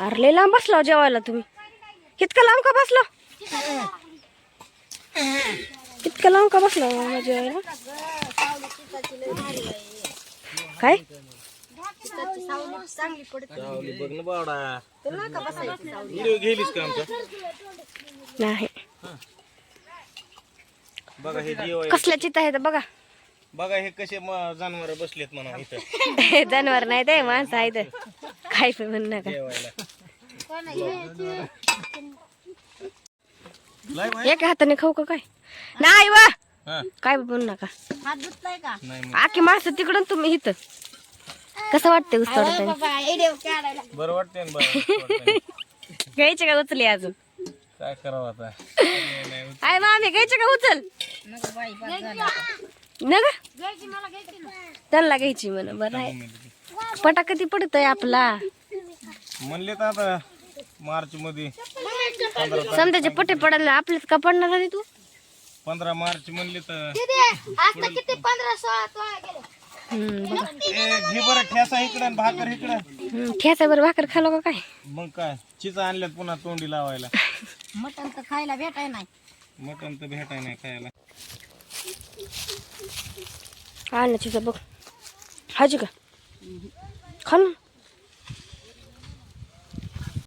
अरे लय लांब बसला जेवायला तुम्ही. इतकं लांब का बसलो? इतकं लांब का बसलो जेवायला? काय बघ ना बावडा. व्हिडिओ गेलीस का आमचा? नाही. बघा हे जीव आहे. कसल्या चिता आहे बघा. बघा हे कसे जनावर बसलेत म्हणा इथं. जनावर नाही ते माणसं आहेत. काय पण म्हणू नका. एका हाताने खाऊ का काय? नाही वा काय म्हणू नका. आखी माणसं तिकडून तुम्ही इथं. कसं वाटतंय उचलताना? बरं वाटतंय ना. बरं घ्यायचे का उचले अजून? काय करावं आता. आय मामी घ्यायचे का उचल? न ग त्यांना घ्यायची म्हण. बरं आहे. पटा कधी पडतोय आपला म्हणले तर आता मार्च मध्ये समजाचे पटे पडायला आपल्याच का पडणार आहे तू? 15 मार्च म्हणले तर घे बरं ठेसा इकडं भाकर इकडं. ठेचा बरं भाकर खालो का काय? मग काय चिचा आणल्यात पुन्हा तोंडी लावायला. मटण तर खायला भेटाय नाही. मटण तर भेटाय नाही खायला. आणलं चिचा बघ. हाजी का खा ना.